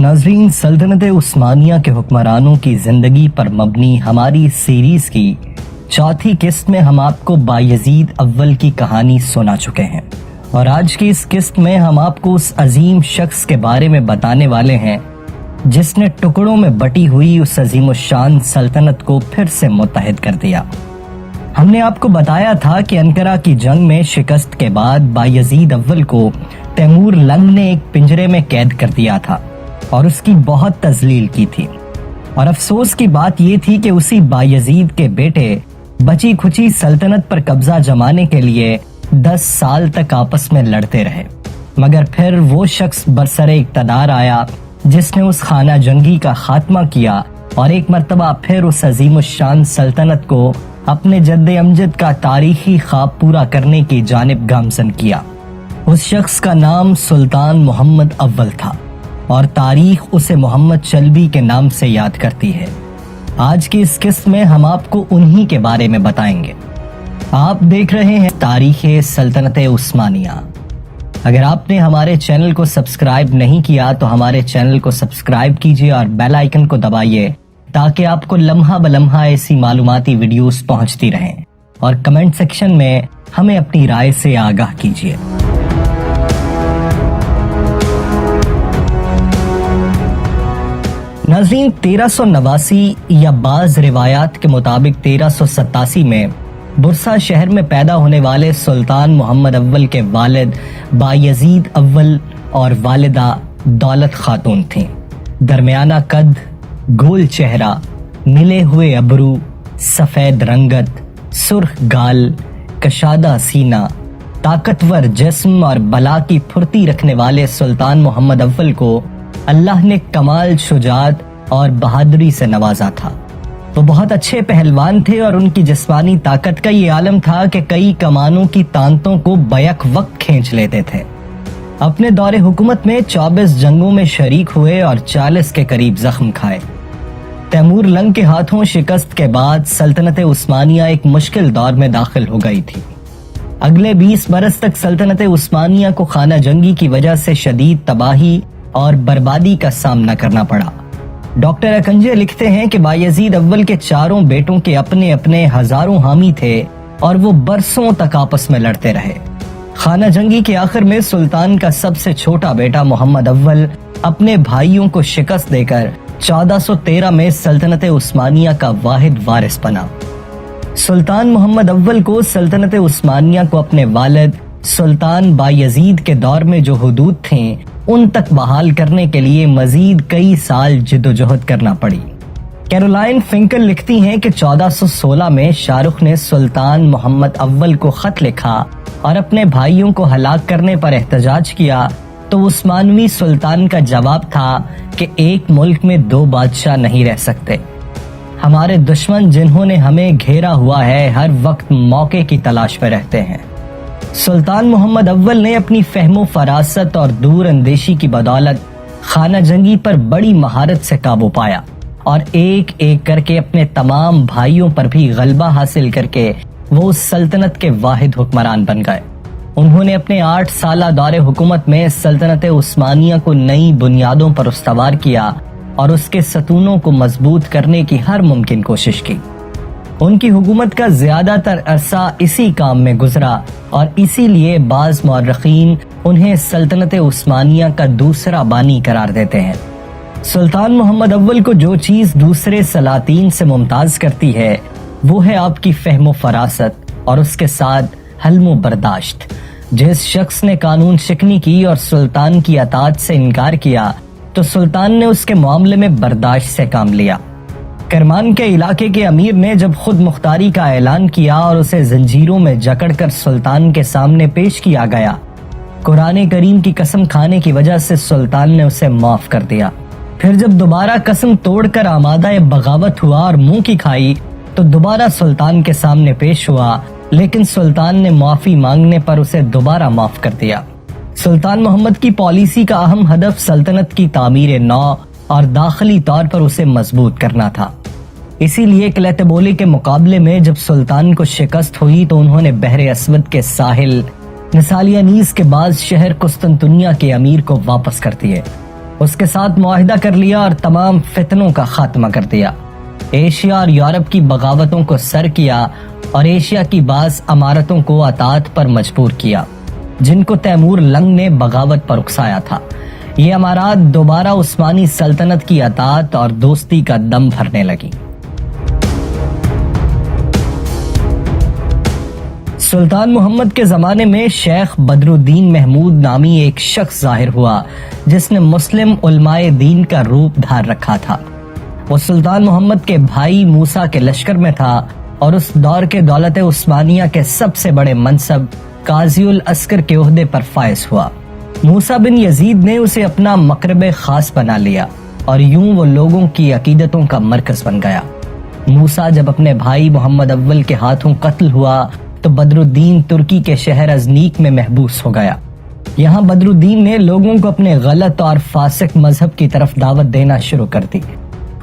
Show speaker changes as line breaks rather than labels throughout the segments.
ناظرین، سلطنت عثمانیہ کے حکمرانوں کی زندگی پر مبنی ہماری سیریز کی چوتھی قسط میں ہم آپ کو بایزید اول کی کہانی سنا چکے ہیں، اور آج کی اس قسط میں ہم آپ کو اس عظیم شخص کے بارے میں بتانے والے ہیں جس نے ٹکڑوں میں بٹی ہوئی اس عظیم الشان سلطنت کو پھر سے متحد کر دیا۔ ہم نے آپ کو بتایا تھا کہ انقرہ کی جنگ میں شکست کے بعد بایزید اول کو تیمور لنگ نے ایک پنجرے میں قید کر دیا تھا اور اس کی بہت تذلیل کی تھی، اور افسوس کی بات یہ تھی کہ اسی بایزید کے بیٹے بچی کھچی سلطنت پر قبضہ جمانے کے لیے 10 سال تک آپس میں لڑتے رہے، مگر پھر وہ شخص برسر اقتدار آیا جس نے اس خانہ جنگی کا خاتمہ کیا اور ایک مرتبہ پھر اس عظیم الشان سلطنت کو اپنے جد امجد کا تاریخی خواب پورا کرنے کی جانب گامزن کیا۔ اس شخص کا نام سلطان محمد اول تھا اور تاریخ اسے محمد چلبی کے نام سے یاد کرتی ہے۔ آج کی اس قسط میں ہم آپ کو انہی کے بارے میں بتائیں گے۔ آپ دیکھ رہے ہیں تاریخ سلطنت عثمانیہ۔ اگر آپ نے ہمارے چینل کو سبسکرائب نہیں کیا تو ہمارے چینل کو سبسکرائب کیجیے اور بیل آئیکن کو دبائیے تاکہ آپ کو لمحہ بلمحہ ایسی معلوماتی ویڈیوز پہنچتی رہیں، اور کمنٹ سیکشن میں ہمیں اپنی رائے سے آگاہ کیجیے۔ ناظرین، 1389 یا بعض روایات کے مطابق 1387 میں برسا شہر میں پیدا ہونے والے سلطان محمد اول کے والد بایزید اول اور والدہ دولت خاتون تھیں۔ درمیانہ قد، گول چہرہ، ملے ہوئے ابرو، سفید رنگت، سرخ گال، کشادہ سینہ، طاقتور جسم اور بلا کی پھرتی رکھنے والے سلطان محمد اول کو اللہ نے کمال شجاعت اور بہادری سے نوازا تھا۔ وہ بہت اچھے پہلوان تھے اور ان کی جسمانی طاقت کا یہ عالم تھا کہ کئی کمانوں کی تانتوں کو بیک وقت کھینچ لیتے تھے۔ اپنے دور حکومت میں 24 جنگوں میں شریک ہوئے اور 40 کے قریب زخم کھائے۔ تیمور لنگ کے ہاتھوں شکست کے بعد سلطنت عثمانیہ ایک مشکل دور میں داخل ہو گئی تھی۔ اگلے 20 برس تک سلطنت عثمانیہ کو خانہ جنگی کی وجہ سے شدید تباہی اور بربادی کا سامنا کرنا پڑا۔ ڈاکٹر اکنجے لکھتے ہیں کہ بایزید اول کے چاروں بیٹوں کے اپنے اپنے ہزاروں حامی تھے اور وہ برسوں تک آپس میں لڑتے رہے۔ خانہ جنگی کے آخر میں سلطان کا سب سے چھوٹا بیٹا محمد اول اپنے بھائیوں کو شکست دے کر 1413 میں سلطنت عثمانیہ کا واحد وارث بنا۔ سلطان محمد اول کو سلطنت عثمانیہ کو اپنے والد سلطان بایزید کے دور میں جو حدود تھیں ان تک بحال کرنے کے لیے مزید کئی سال جدوجہد کرنا پڑی۔ کیرولائن فنکل لکھتی ہیں کہ 1416 میں شاہ رخ نے سلطان محمد اول کو خط لکھا اور اپنے بھائیوں کو ہلاک کرنے پر احتجاج کیا تو عثمانوی سلطان کا جواب تھا کہ ایک ملک میں 2 بادشاہ نہیں رہ سکتے۔ ہمارے دشمن جنہوں نے ہمیں گھیرا ہوا ہے ہر وقت موقع کی تلاش میں رہتے ہیں۔ سلطان محمد اول نے اپنی فہم و فراست اور دور اندیشی کی بدولت خانہ جنگی پر بڑی مہارت سے قابو پایا اور ایک ایک کر کے اپنے تمام بھائیوں پر بھی غلبہ حاصل کر کے وہ اس سلطنت کے واحد حکمران بن گئے۔ انہوں نے اپنے 8 سالہ دور حکومت میں سلطنت عثمانیہ کو نئی بنیادوں پر استوار کیا اور اس کے ستونوں کو مضبوط کرنے کی ہر ممکن کوشش کی۔ ان کی حکومت کا زیادہ تر عرصہ اسی کام میں گزرا اور اسی لیے بعض مورخین انہیں سلطنت عثمانیہ کا دوسرا بانی قرار دیتے ہیں۔ سلطان محمد اول کو جو چیز دوسرے سلاطین سے ممتاز کرتی ہے وہ ہے آپ کی فہم و فراست اور اس کے ساتھ حلم و برداشت۔ جس شخص نے قانون شکنی کی اور سلطان کی اطاعت سے انکار کیا تو سلطان نے اس کے معاملے میں برداشت سے کام لیا۔ کرمان کے علاقے کے امیر نے جب خود مختاری کا اعلان کیا اور اسے زنجیروں میں جکڑ کر سلطان کے سامنے پیش کیا گیا، قرآن کریم کی قسم کھانے کی وجہ سے سلطان نے اسے معاف کر دیا۔ پھر جب دوبارہ قسم توڑ کر آمادہ بغاوت ہوا اور منہ کی کھائی تو دوبارہ سلطان کے سامنے پیش ہوا، لیکن سلطان نے معافی مانگنے پر اسے دوبارہ معاف کر دیا۔ سلطان محمد کی پالیسی کا اہم ہدف سلطنت کی تعمیر نو اور داخلی طور پر اسے مضبوط کرنا تھا۔ اسی لیے قلعہ بولی کے مقابلے میں جب سلطان کو شکست ہوئی تو انہوں نے بحر اسود کے ساحل نسالیانیز کے بعد شہر قسطنطنیہ کے امیر کو واپس کر دیے۔ اس کے ساتھ معاہدہ کر لیا اور تمام فتنوں کا خاتمہ کر دیا۔ ایشیا اور یورپ کی بغاوتوں کو سر کیا اور ایشیا کی بعض امارتوں کو اطاعت پر مجبور کیا جن کو تیمور لنگ نے بغاوت پر اکسایا تھا۔ یہ امارات دوبارہ عثمانی سلطنت کی اطاعت اور دوستی کا دم بھرنے لگی۔ سلطان محمد کے زمانے میں شیخ بدر الدین محمود نامی ایک شخص ظاہر ہوا جس نے مسلم علماء دین کا روپ دھار رکھا تھا۔ وہ سلطان محمد کے بھائی موسیٰ کے لشکر میں تھا اور اس دور کے دولت عثمانیہ کے سب سے بڑے منصب قاضی العسکر کے عہدے پر فائز ہوا۔ موسیٰ بن یزید نے اسے اپنا مقرب خاص بنا لیا اور یوں وہ لوگوں کی عقیدتوں کا مرکز بن گیا۔ موسیٰ جب اپنے بھائی محمد اول کے ہاتھوں قتل ہوا تو بدر الدین ترکی کے شہر ازنیک میں محبوس ہو گیا۔ یہاں بدر الدین نے لوگوں کو اپنے غلط اور فاسق مذہب کی طرف دعوت دینا شروع کر دی۔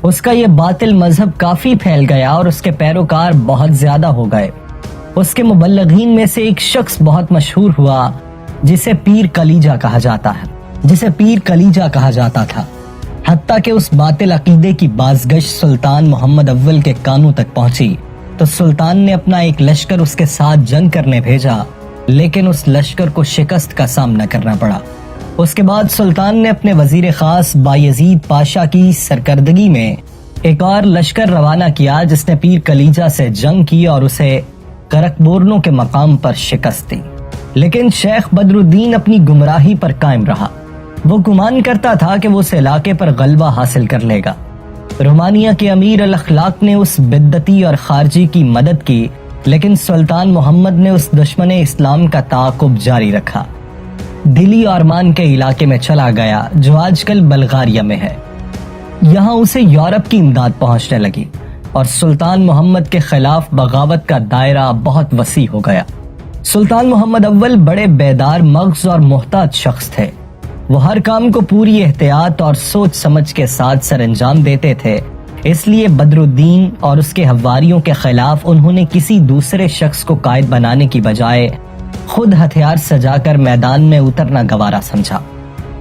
اس کا یہ باطل مذہب کافی پھیل گیا اور اس کے پیروکار بہت زیادہ ہو گئے۔ اس کے مبلغین میں سے ایک شخص بہت مشہور ہوا جسے پیر کلیجہ کہا جاتا تھا۔ حتیٰ کہ اس باطل عقیدے کی بازگشت سلطان محمد اول کے کانوں تک پہنچی تو سلطان نے اپنا ایک لشکر اس کے ساتھ جنگ کرنے بھیجا، لیکن اس لشکر کو شکست کا سامنا کرنا پڑا۔ اس کے بعد سلطان نے اپنے وزیر خاص بایزید پاشا کی سرکردگی میں ایک اور لشکر روانہ کیا جس نے پیر کلیجہ سے جنگ کی اور اسے کرکبورنو کے مقام پر شکست دی۔ لیکن شیخ بدر الدین اپنی گمراہی پر قائم رہا۔ وہ گمان کرتا تھا کہ وہ اس علاقے پر غلبہ حاصل کر لے گا۔ رومانیہ کے امیر الاخلاق نے اس بدعتی اور خارجی کی مدد کی، لیکن سلطان محمد نے اس دشمن اسلام کا تعاقب جاری رکھا۔ دلی آرمان کے علاقے میں چلا گیا جو آج کل بلغاریہ میں ہے۔ یہاں اسے یورپ کی امداد پہنچنے لگی اور سلطان محمد کے خلاف بغاوت کا دائرہ بہت وسیع ہو گیا۔ سلطان محمد اول بڑے بیدار مغز اور محتاط شخص تھے۔ وہ ہر کام کو پوری احتیاط اور سوچ سمجھ کے ساتھ سر انجام دیتے تھے، اس لیے بدر الدین اور اس کے حواریوں کے خلاف انہوں نے کسی دوسرے شخص کو قائد بنانے کی بجائے خود ہتھیار سجا کر میدان میں اترنا گوارا سمجھا۔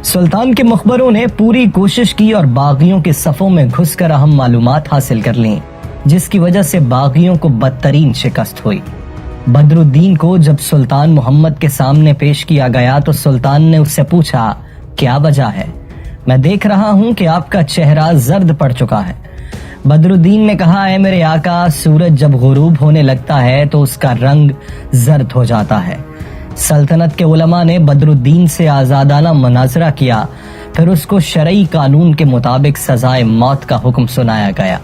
سلطان کے مخبروں نے پوری کوشش کی اور باغیوں کے صفوں میں گھس کر اہم معلومات حاصل کر لیں، جس کی وجہ سے باغیوں کو بدترین شکست ہوئی۔ بدر الدین کو جب سلطان محمد کے سامنے پیش کیا گیا تو سلطان نے اس سے پوچھا، کیا وجہ ہے؟ میں دیکھ رہا ہوں کہ آپ کا چہرہ زرد پڑ چکا ہے۔ بدر الدین نے کہا، اے میرے آقا، سورج جب غروب ہونے لگتا ہے تو اس کا رنگ زرد ہو جاتا ہے۔ سلطنت کے علماء نے بدر الدین سے آزادانہ مناظرہ کیا، پھر اس کو شرعی قانون کے مطابق سزائے موت کا حکم سنایا گیا۔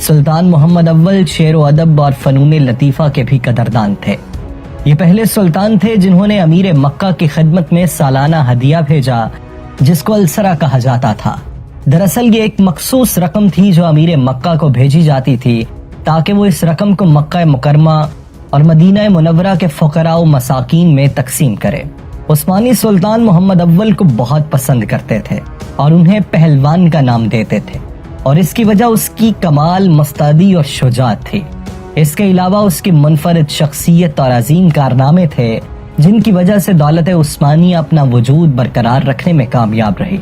سلطان محمد اول شعر و ادب اور فنون لطیفہ کے بھی قدردان تھے۔ یہ پہلے سلطان تھے جنہوں نے امیر مکہ کی خدمت میں سالانہ ہدیہ بھیجا جس کو السرہ کہا جاتا تھا۔ دراصل یہ ایک مخصوص رقم تھی جو امیر مکہ کو بھیجی جاتی تھی تاکہ وہ اس رقم کو مکہ مکرمہ اور مدینہ منورہ کے فقراء و مساکین میں تقسیم کرے۔ عثمانی سلطان محمد اول کو بہت پسند کرتے تھے اور انہیں پہلوان کا نام دیتے تھے، اور اس کی وجہ اس کی کمال مستعدی اور شجاعت تھی۔ اس کے علاوہ اس کی منفرد شخصیت اور عظیم کارنامے تھے جن کی وجہ سے دولت عثمانیہ اپنا وجود برقرار رکھنے میں کامیاب رہی۔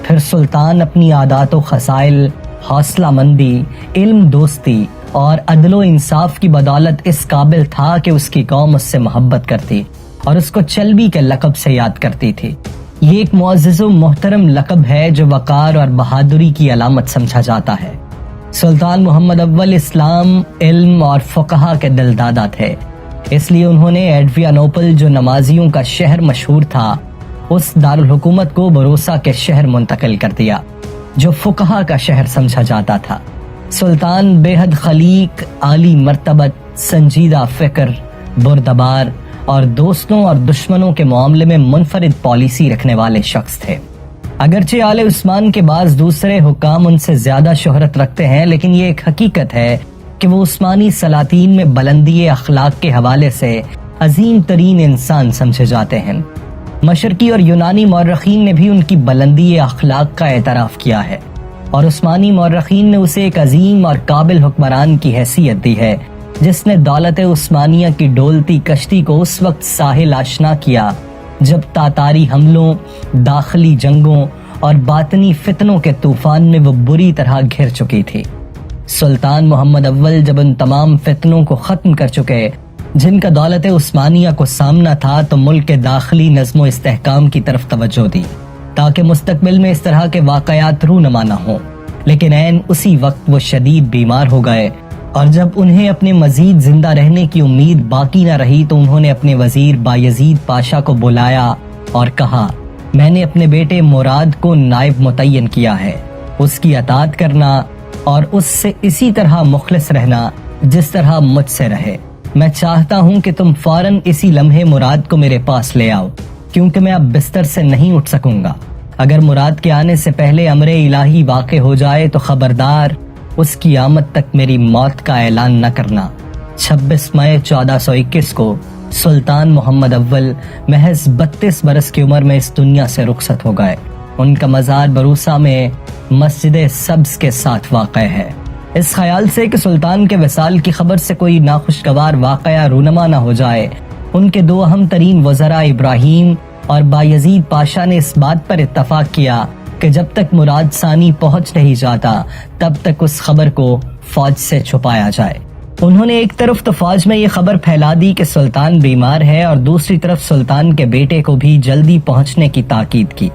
پھر سلطان اپنی عادات و خصائل، حوصلہ مندی، علم دوستی اور عدل و انصاف کی بدولت اس قابل تھا کہ اس کی قوم اس سے محبت کرتی اور اس کو چلبی کے لقب سے یاد کرتی تھی۔ یہ ایک معزز و محترم لقب ہے جو وقار اور بہادری کی علامت سمجھا جاتا ہے۔ سلطان محمد اول اسلام، علم اور فقہا کے دلدادہ تھے، اس لیے انہوں نے ایڈریانوپل جو نمازیوں کا شہر مشہور تھا اس دارالحکومت کو بروسا کے شہر منتقل کر دیا جو فقہا کا شہر سمجھا جاتا تھا۔ سلطان بے حد خلیق، عالی مرتبت، سنجیدہ فکر، بردبار اور دوستوں اور دشمنوں کے معاملے میں منفرد پالیسی رکھنے والے شخص تھے۔ اگرچہ آل عثمان کے بعض دوسرے حکام ان سے زیادہ شہرت رکھتے ہیں، لیکن یہ ایک حقیقت ہے کہ وہ عثمانی سلاطین میں بلندی اخلاق کے حوالے سے عظیم ترین انسان سمجھے جاتے ہیں۔ مشرقی اور یونانی مورخین نے بھی ان کی بلندی اخلاق کا اعتراف کیا ہے، اور عثمانی مورخین نے اسے ایک عظیم اور قابل حکمران کی حیثیت دی ہے جس نے دولت عثمانیہ کی ڈولتی کشتی کو اس وقت ساحل آشنا کیا جب تاتاری حملوں، داخلی جنگوں اور باطنی فتنوں کے طوفان میں وہ بری طرح گھر چکی تھی۔ سلطان محمد اول جب ان تمام فتنوں کو ختم کر چکے جن کا دولت عثمانیہ کو سامنا تھا، تو ملک کے داخلی نظم و استحکام کی طرف توجہ دی تاکہ مستقبل میں اس طرح کے واقعات رونما نہ ہوں۔ لیکن عین اسی وقت وہ شدید بیمار ہو گئے، اور جب انہیں اپنے مزید زندہ رہنے کی امید باقی نہ رہی تو انہوں نے اپنے وزیر بایزید پاشا کو بلایا اور کہا، میں نے اپنے بیٹے مراد کو نائب متعین کیا ہے، اس کی اطاعت کرنا اور اس سے اسی طرح مخلص رہنا جس طرح مجھ سے رہے۔ میں چاہتا ہوں کہ تم فوراً اسی لمحے مراد کو میرے پاس لے آؤ، کیونکہ میں اب بستر سے نہیں اٹھ سکوں گا۔ اگر مراد کے آنے سے پہلے امر الہی واقع ہو جائے تو خبردار اس کی آمد تک میری موت کا اعلان نہ کرنا۔ 26 مئی 1421 کو سلطان محمد اول محض 32 برس کی عمر میں اس دنیا سے رخصت ہو گئے۔ ان کا مزار بروسا میں مسجد سبز کے ساتھ واقع ہے۔ اس خیال سے کہ سلطان کے وصال کی خبر سے کوئی ناخوشگوار واقعہ رونما نہ ہو جائے، ان کے دو اہم ترین وزراء ابراہیم اور بایزید پاشا نے اس بات پر اتفاق کیا کہ جب تک مراد ثانی پہنچ نہیں جاتا تب تک اس خبر کو فوج سے چھپایا جائے۔ انہوں نے ایک طرف تو فوج میں یہ خبر پھیلا دی کہ سلطان بیمار ہے، اور دوسری طرف سلطان کے بیٹے کو بھی جلدی پہنچنے کی تاکید کی۔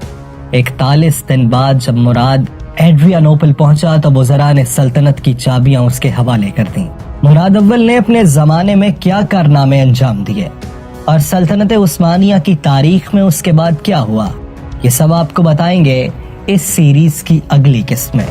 41 دن بعد جب مراد ایڈریانوپل پہنچا تو وزراء نے سلطنت کی چابیاں اس کے حوالے کر دیں۔ مراد اول نے اپنے زمانے میں کیا کارنامے انجام دیے اور سلطنت عثمانیہ کی تاریخ میں اس کے بعد کیا ہوا، یہ سب آپ کو بتائیں گے اس سیریز کی اگلی قسط میں۔